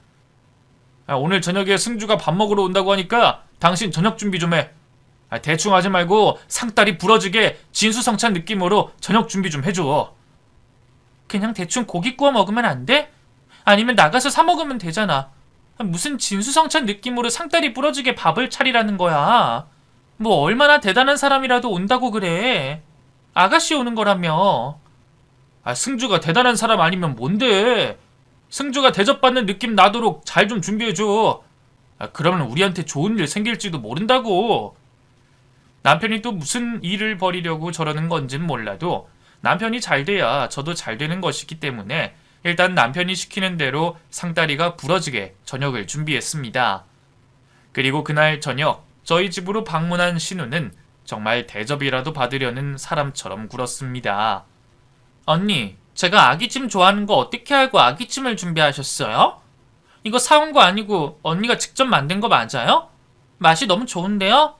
오늘 저녁에 승주가 밥 먹으러 온다고 하니까 당신 저녁 준비 좀 해. 대충 하지 말고 상다리 부러지게 진수성찬 느낌으로 저녁 준비 좀 해줘. 그냥 대충 고기 구워 먹으면 안 돼? 아니면 나가서 사 먹으면 되잖아. 무슨 진수성찬 느낌으로 상다리 부러지게 밥을 차리라는 거야. 뭐 얼마나 대단한 사람이라도 온다고 그래. 아가씨 오는 거라며. 승주가 대단한 사람 아니면 뭔데? 승주가 대접받는 느낌 나도록 잘 좀 준비해줘. 그러면 우리한테 좋은 일 생길지도 모른다고. 남편이 또 무슨 일을 벌이려고 저러는 건진 몰라도 남편이 잘 돼야 저도 잘 되는 것이기 때문에 일단 남편이 시키는 대로 상다리가 부러지게 저녁을 준비했습니다. 그리고 그날 저녁 저희 집으로 방문한 신우는 정말 대접이라도 받으려는 사람처럼 굴었습니다. 언니, 제가 아기찜 좋아하는 거 어떻게 알고 아기찜을 준비하셨어요? 이거 사온 거 아니고 언니가 직접 만든 거 맞아요? 맛이 너무 좋은데요?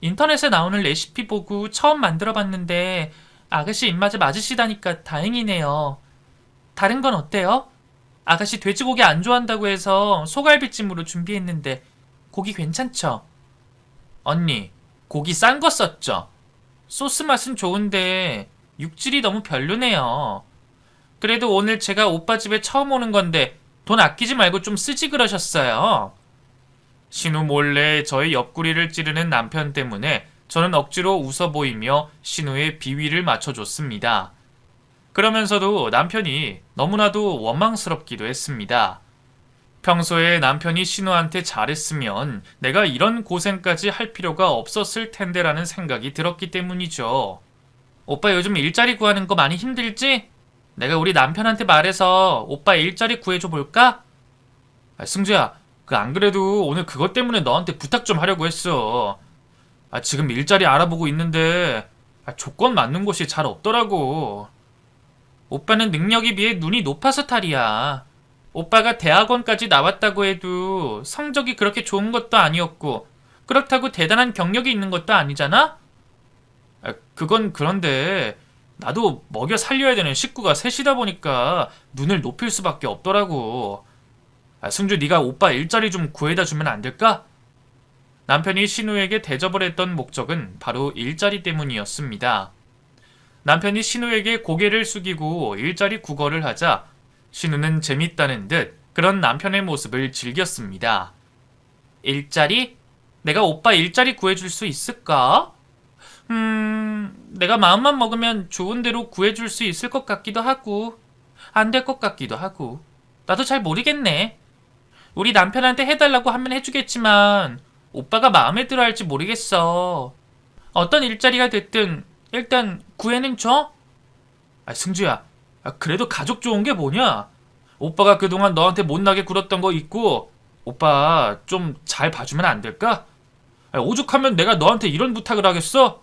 인터넷에 나오는 레시피 보고 처음 만들어봤는데 아가씨 입맛에 맞으시다니까 다행이네요. 다른 건 어때요? 아가씨 돼지고기 안 좋아한다고 해서 소갈비찜으로 준비했는데 고기 괜찮죠? 언니, 고기 싼 거 썼죠? 소스 맛은 좋은데 육질이 너무 별로네요. 그래도 오늘 제가 오빠 집에 처음 오는 건데 돈 아끼지 말고 좀 쓰지 그러셨어요. 신우 몰래 저의 옆구리를 찌르는 남편 때문에 저는 억지로 웃어 보이며 신우의 비위를 맞춰줬습니다. 그러면서도 남편이 너무나도 원망스럽기도 했습니다. 평소에 남편이 신우한테 잘했으면 내가 이런 고생까지 할 필요가 없었을 텐데라는 생각이 들었기 때문이죠. 오빠 요즘 일자리 구하는 거 많이 힘들지? 내가 우리 남편한테 말해서 오빠 일자리 구해줘 볼까? 승주야, 안 그래도 오늘 그것 때문에 너한테 부탁 좀 하려고 했어. 지금 일자리 알아보고 있는데 조건 맞는 곳이 잘 없더라고. 오빠는 능력에 비해 눈이 높아서 탈이야. 오빠가 대학원까지 나왔다고 해도 성적이 그렇게 좋은 것도 아니었고, 그렇다고 대단한 경력이 있는 것도 아니잖아? 그건 그런데 나도 먹여 살려야 되는 식구가 셋이다 보니까 눈을 높일 수밖에 없더라고. 승주 네가 오빠 일자리 좀 구해다 주면 안 될까? 남편이 신우에게 대접을 했던 목적은 바로 일자리 때문이었습니다. 남편이 신우에게 고개를 숙이고 일자리 구걸을 하자 신우는 재밌다는 듯 그런 남편의 모습을 즐겼습니다. 일자리? 내가 오빠 일자리 구해줄 수 있을까? 내가 마음만 먹으면 좋은 대로 구해줄 수 있을 것 같기도 하고, 안 될 것 같기도 하고. 나도 잘 모르겠네. 우리 남편한테 해달라고 하면 해주겠지만, 오빠가 마음에 들어 할지 모르겠어. 어떤 일자리가 됐든, 일단 구해는 줘? 승주야, 그래도 가족 좋은 게 뭐냐? 오빠가 그동안 너한테 못나게 굴었던 거 있고 오빠 좀 잘 봐주면 안 될까? 오죽하면 내가 너한테 이런 부탁을 하겠어?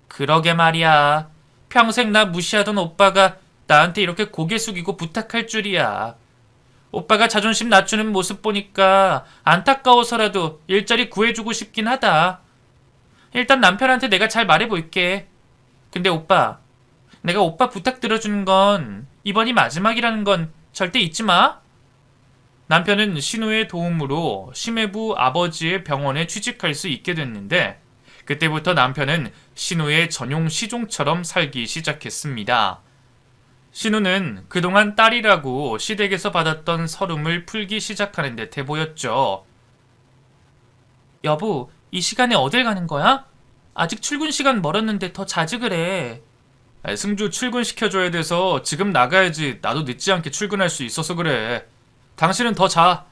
그러게 말이야. 평생 나 무시하던 오빠가 나한테 이렇게 고개 숙이고 부탁할 줄이야. 오빠가 자존심 낮추는 모습 보니까 안타까워서라도 일자리 구해주고 싶긴 하다. 일단 남편한테 내가 잘 말해볼게. 근데 오빠, 내가 오빠 부탁 들어주는 건 이번이 마지막이라는 건 절대 잊지 마. 남편은 신우의 도움으로 심해부 아버지의 병원에 취직할 수 있게 됐는데 그때부터 남편은 신우의 전용 시종처럼 살기 시작했습니다. 신우는 그동안 딸이라고 시댁에서 받았던 서름을 풀기 시작하는 듯해 보였죠. 여보, 이 시간에 어딜 가는 거야? 아직 출근 시간 멀었는데 더 자주 그래. 승주 출근시켜줘야 돼서 지금 나가야지 나도 늦지 않게 출근할 수 있어서 그래. 당신은 더 자.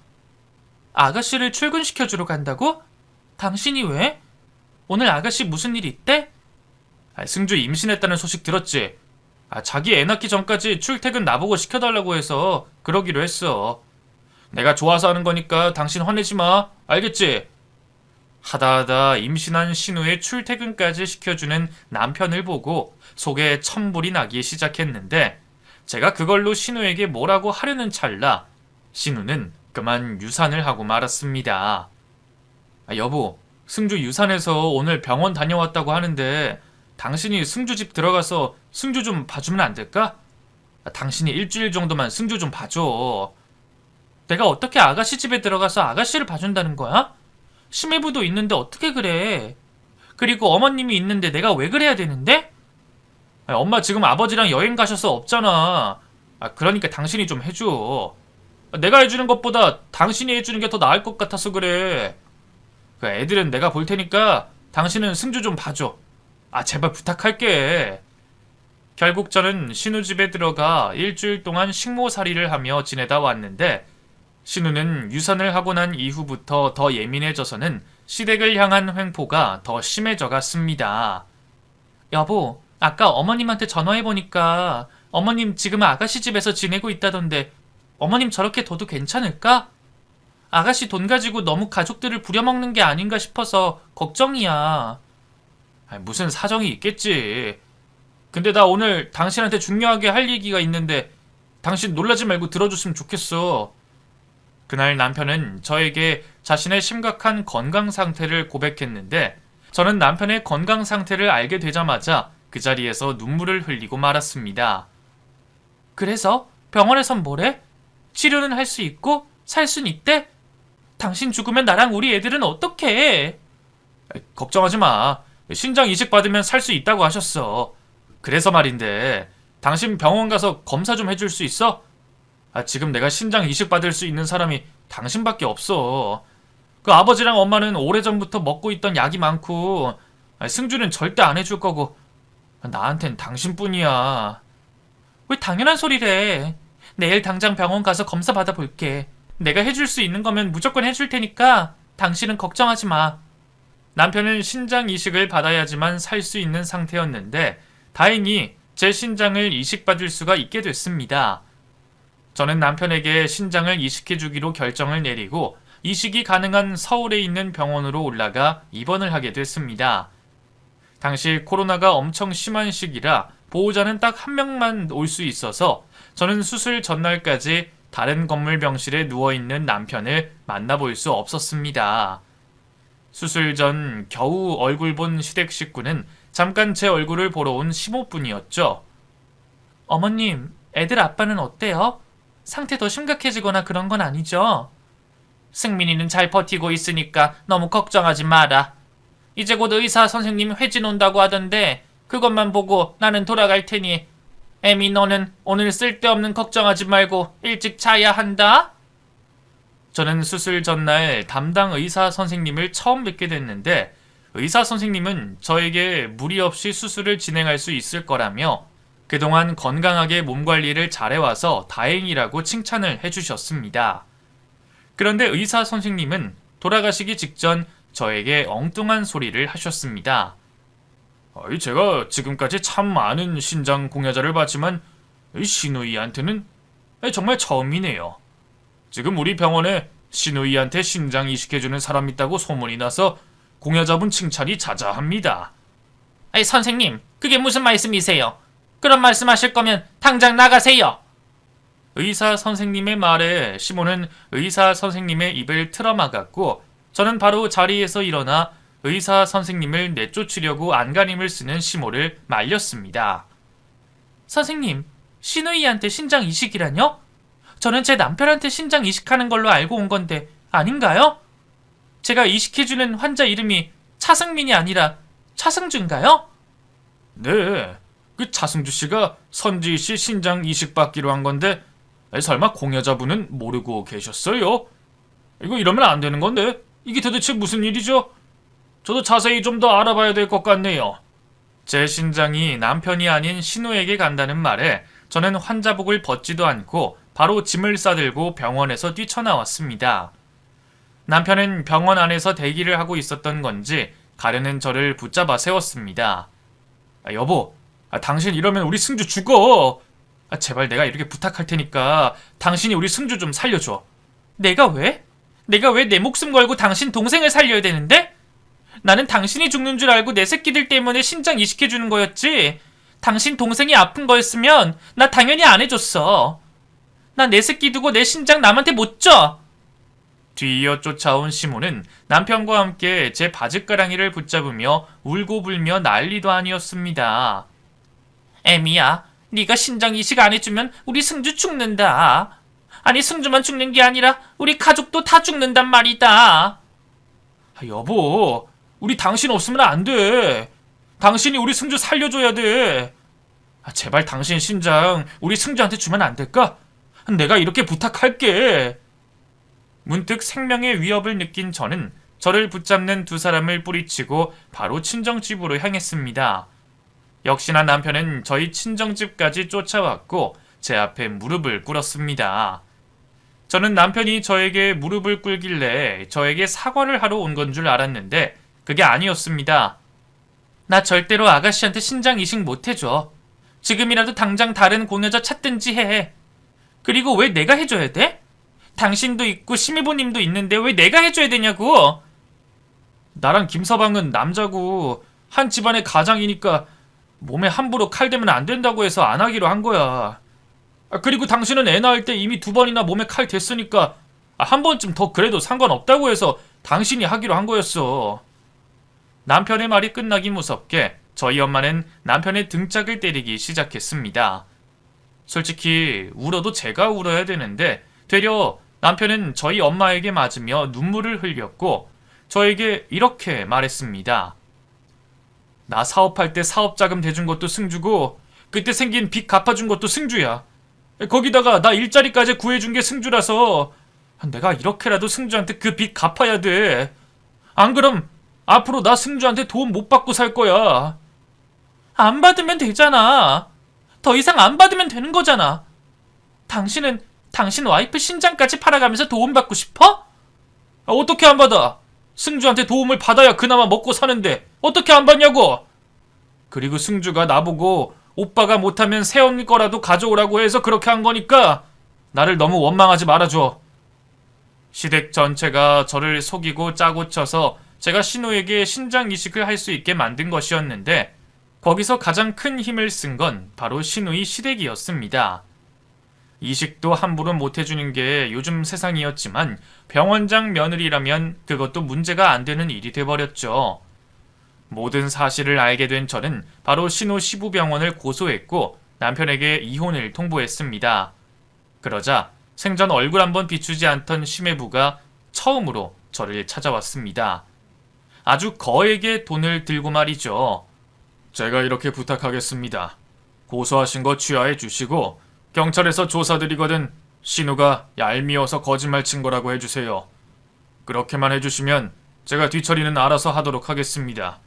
아가씨를 출근시켜주러 간다고? 당신이 왜? 오늘 아가씨 무슨 일 있대? 승주 임신했다는 소식 들었지? 자기 애 낳기 전까지 출퇴근 나보고 시켜달라고 해서 그러기로 했어. 내가 좋아서 하는 거니까 당신 화내지 마. 알겠지? 하다하다 임신한 신우의 출퇴근까지 시켜주는 남편을 보고 속에 천불이 나기 시작했는데 제가 그걸로 신우에게 뭐라고 하려는 찰나 신우는 그만 유산을 하고 말았습니다. 여보, 승주 유산해서 오늘 병원 다녀왔다고 하는데 당신이 승주 집 들어가서 승주 좀 봐주면 안 될까? 당신이 일주일 정도만 승주 좀 봐줘. 내가 어떻게 아가씨 집에 들어가서 아가씨를 봐준다는 거야? 심해부도 있는데 어떻게 그래? 그리고 어머님이 있는데 내가 왜 그래야 되는데? 엄마 지금 아버지랑 여행 가셔서 없잖아. 그러니까 당신이 좀 해줘. 내가 해주는 것보다 당신이 해주는 게 더 나을 것 같아서 그래. 애들은 내가 볼 테니까 당신은 승주 좀 봐줘. 제발 부탁할게. 결국 저는 신우 집에 들어가 일주일 동안 식모살이를 하며 지내다 왔는데 신우는 유산을 하고 난 이후부터 더 예민해져서는 시댁을 향한 횡포가 더 심해져 갔습니다. 여보, 아까 어머님한테 전화해보니까 어머님 지금 아가씨 집에서 지내고 있다던데 어머님 저렇게 둬도 괜찮을까? 아가씨 돈 가지고 너무 가족들을 부려먹는 게 아닌가 싶어서 걱정이야. 무슨 사정이 있겠지. 근데 나 오늘 당신한테 중요하게 할 얘기가 있는데 당신 놀라지 말고 들어줬으면 좋겠어. 그날 남편은 저에게 자신의 심각한 건강 상태를 고백했는데 저는 남편의 건강 상태를 알게 되자마자 그 자리에서 눈물을 흘리고 말았습니다. 그래서 병원에선 뭐래? 치료는 할 수 있고 살 순 있대? 당신 죽으면 나랑 우리 애들은 어떡해? 걱정하지 마. 신장 이식 받으면 살 수 있다고 하셨어. 그래서 말인데 당신 병원 가서 검사 좀 해줄 수 있어? 지금 내가 신장 이식 받을 수 있는 사람이 당신밖에 없어. 그 아버지랑 엄마는 오래전부터 먹고 있던 약이 많고 승주는 절대 안 해줄 거고 나한텐 당신뿐이야. 왜 당연한 소리래. 내일 당장 병원 가서 검사 받아볼게. 내가 해줄 수 있는 거면 무조건 해줄 테니까 당신은 걱정하지 마. 남편은 신장 이식을 받아야지만 살 수 있는 상태였는데 다행히 제 신장을 이식받을 수가 있게 됐습니다. 저는 남편에게 신장을 이식해주기로 결정을 내리고 이식이 가능한 서울에 있는 병원으로 올라가 입원을 하게 됐습니다. 당시 코로나가 엄청 심한 시기라 보호자는 딱 한 명만 올 수 있어서 저는 수술 전날까지 다른 건물 병실에 누워있는 남편을 만나볼 수 없었습니다. 수술 전 겨우 얼굴 본 시댁 식구는 잠깐 제 얼굴을 보러 온 시모뿐이었죠. 어머님, 애들 아빠는 어때요? 상태 더 심각해지거나 그런 건 아니죠? 승민이는 잘 버티고 있으니까 너무 걱정하지 마라. 이제 곧 의사 선생님 회진 온다고 하던데 그것만 보고 나는 돌아갈 테니 애미 너는 오늘 쓸데없는 걱정하지 말고 일찍 자야 한다. 저는 수술 전날 담당 의사 선생님을 처음 뵙게 됐는데 의사 선생님은 저에게 무리 없이 수술을 진행할 수 있을 거라며 그동안 건강하게 몸 관리를 잘해와서 다행이라고 칭찬을 해주셨습니다. 그런데 의사 선생님은 돌아가시기 직전 저에게 엉뚱한 소리를 하셨습니다. 제가 지금까지 참 많은 신장 공여자를 봤지만 신우이한테는 정말 처음이네요. 지금 우리 병원에 신우이한테 신장 이식해주는 사람 있다고 소문이 나서 공여자분 칭찬이 자자합니다. 선생님, 그게 무슨 말씀이세요? 그런 말씀하실 거면 당장 나가세요. 의사 선생님의 말에 시모는 의사 선생님의 입을 틀어막았고 저는 바로 자리에서 일어나 의사 선생님을 내쫓으려고 안간힘을 쓰는 시모를 말렸습니다. 선생님, 신우이한테 신장 이식이라뇨? 저는 제 남편한테 신장 이식하는 걸로 알고 온 건데 아닌가요? 제가 이식해주는 환자 이름이 차승민이 아니라 차승주인가요? 네, 그 차승주 씨가 선지 씨 신장 이식 받기로 한 건데 설마 공여자분은 모르고 계셨어요? 이거 이러면 안 되는 건데 이게 도대체 무슨 일이죠? 저도 자세히 좀 더 알아봐야 될 것 같네요. 제 신장이 남편이 아닌 신우에게 간다는 말에 저는 환자복을 벗지도 않고 바로 짐을 싸들고 병원에서 뛰쳐나왔습니다. 남편은 병원 안에서 대기를 하고 있었던 건지 가려는 저를 붙잡아 세웠습니다. 여보, 당신 이러면 우리 승주 죽어. 제발 내가 이렇게 부탁할 테니까 당신이 우리 승주 좀 살려줘. 내가 왜? 내가 왜 내 목숨 걸고 당신 동생을 살려야 되는데? 나는 당신이 죽는 줄 알고 내 새끼들 때문에 신장 이식해주는 거였지. 당신 동생이 아픈 거였으면 나 당연히 안 해줬어. 나 내 새끼 두고 내 신장 남한테 못 줘. 뒤이어 쫓아온 시모는 남편과 함께 제 바지가랑이를 붙잡으며 울고불며 난리도 아니었습니다. 애미야, 네가 신장 이식 안 해주면 우리 승주 죽는다. 아니 승주만 죽는 게 아니라 우리 가족도 다 죽는단 말이다. 여보, 우리 당신 없으면 안 돼. 당신이 우리 승주 살려줘야 돼. 제발 당신 신장 우리 승주한테 주면 안 될까? 내가 이렇게 부탁할게. 문득 생명의 위협을 느낀 저는 저를 붙잡는 두 사람을 뿌리치고 바로 친정집으로 향했습니다. 역시나 남편은 저희 친정집까지 쫓아왔고 제 앞에 무릎을 꿇었습니다. 저는 남편이 저에게 무릎을 꿇길래 저에게 사과를 하러 온 건 줄 알았는데 그게 아니었습니다. 나 절대로 아가씨한테 신장 이식 못 해줘. 지금이라도 당장 다른 공여자 찾든지 해. 그리고 왜 내가 해줘야 돼? 당신도 있고 심의부님도 있는데 왜 내가 해줘야 되냐고. 나랑 김서방은 남자고 한 집안의 가장이니까 몸에 함부로 칼 대면 안 된다고 해서 안 하기로 한 거야. 그리고 당신은 애 낳을 때 이미 2번이나 몸에 칼 댔으니까 한 번쯤 더 그래도 상관없다고 해서 당신이 하기로 한 거였어. 남편의 말이 끝나기 무섭게 저희 엄마는 남편의 등짝을 때리기 시작했습니다. 솔직히 울어도 제가 울어야 되는데 되려 남편은 저희 엄마에게 맞으며 눈물을 흘렸고 저에게 이렇게 말했습니다. 나 사업할 때 사업자금 대준 것도 승주고 그때 생긴 빚 갚아준 것도 승주야. 거기다가 나 일자리까지 구해준 게 승주라서 내가 이렇게라도 승주한테 그 빚 갚아야 돼. 안 그럼 앞으로 나 승주한테 도움 못 받고 살 거야. 안 받으면 되잖아. 더 이상 안 받으면 되는 거잖아. 당신은 당신 와이프 신장까지 팔아가면서 도움받고 싶어? 어떻게 안 받아? 승주한테 도움을 받아야 그나마 먹고 사는데 어떻게 안 받냐고. 그리고 승주가 나보고 오빠가 못하면 새언니 거라도 가져오라고 해서 그렇게 한 거니까 나를 너무 원망하지 말아줘. 시댁 전체가 저를 속이고 짜고 쳐서 제가 신우에게 신장 이식을 할 수 있게 만든 것이었는데 거기서 가장 큰 힘을 쓴 건 바로 신우의 시댁이었습니다. 이식도 함부로 못 해주는 게 요즘 세상이었지만 병원장 며느리라면 그것도 문제가 안 되는 일이 돼버렸죠. 모든 사실을 알게 된 저는 바로 신우 시부병원을 고소했고 남편에게 이혼을 통보했습니다. 그러자 생전 얼굴 한번 비추지 않던 심해부가 처음으로 저를 찾아왔습니다. 아주 거액의 돈을 들고 말이죠. 제가 이렇게 부탁하겠습니다. 고소하신 거 취하해 주시고 경찰에서 조사드리거든 신우가 얄미워서 거짓말 친 거라고 해주세요. 그렇게만 해주시면 제가 뒤처리는 알아서 하도록 하겠습니다.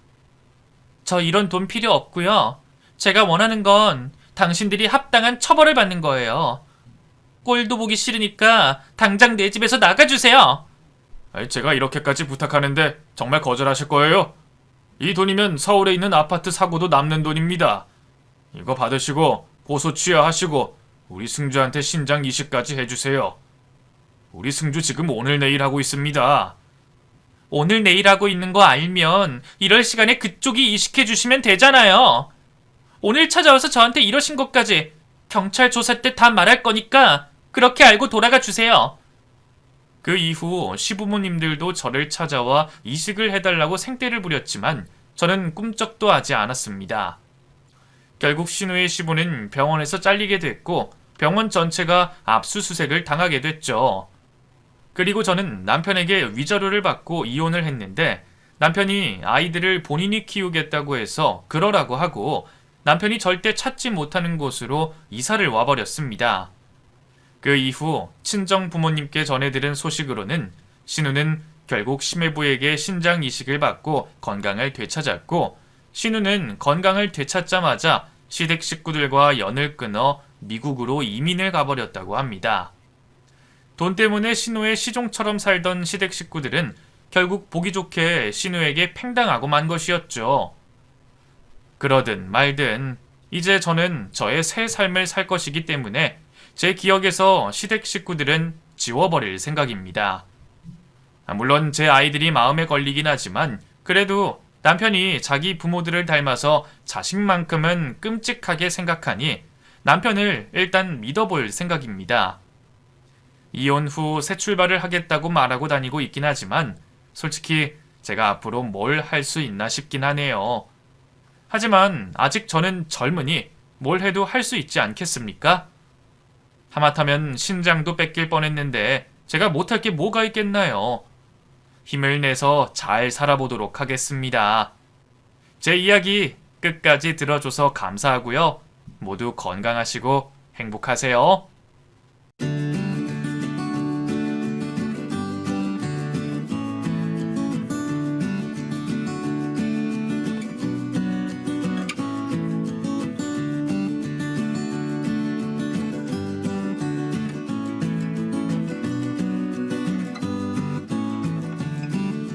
저 이런 돈 필요 없고요. 제가 원하는 건 당신들이 합당한 처벌을 받는 거예요. 꼴도 보기 싫으니까 당장 내 집에서 나가주세요. 제가 이렇게까지 부탁하는데 정말 거절하실 거예요? 이 돈이면 서울에 있는 아파트 사고도 남는 돈입니다. 이거 받으시고 고소 취하하시고 우리 승주한테 신장 이식까지 해주세요. 우리 승주 지금 오늘 내일 하고 있습니다. 오늘 내일 하고 있는 거 알면 이럴 시간에 그쪽이 이식해 주시면 되잖아요. 오늘 찾아와서 저한테 이러신 것까지 경찰 조사 때 다 말할 거니까 그렇게 알고 돌아가 주세요. 그 이후 시부모님들도 저를 찾아와 이식을 해달라고 생떼를 부렸지만 저는 꿈쩍도 하지 않았습니다. 결국 신우의 시부는 병원에서 잘리게 됐고 병원 전체가 압수수색을 당하게 됐죠. 그리고 저는 남편에게 위자료를 받고 이혼을 했는데 남편이 아이들을 본인이 키우겠다고 해서 그러라고 하고 남편이 절대 찾지 못하는 곳으로 이사를 와버렸습니다. 그 이후 친정 부모님께 전해들은 소식으로는 신우는 결국 심해부에게 신장 이식을 받고 건강을 되찾았고 신우는 건강을 되찾자마자 시댁 식구들과 연을 끊어 미국으로 이민을 가버렸다고 합니다. 돈 때문에 신우의 시종처럼 살던 시댁 식구들은 결국 보기 좋게 신우에게 팽당하고 만 것이었죠. 그러든 말든 이제 저는 저의 새 삶을 살 것이기 때문에 제 기억에서 시댁 식구들은 지워버릴 생각입니다. 물론 제 아이들이 마음에 걸리긴 하지만 그래도 남편이 자기 부모들을 닮아서 자식만큼은 끔찍하게 생각하니 남편을 일단 믿어볼 생각입니다. 이혼 후 새 출발을 하겠다고 말하고 다니고 있긴 하지만 솔직히 제가 앞으로 뭘 할 수 있나 싶긴 하네요. 하지만 아직 저는 젊으니 뭘 해도 할 수 있지 않겠습니까? 하마터면 신장도 뺏길 뻔했는데 제가 못할 게 뭐가 있겠나요? 힘을 내서 잘 살아보도록 하겠습니다. 제 이야기 끝까지 들어줘서 감사하고요. 모두 건강하시고 행복하세요.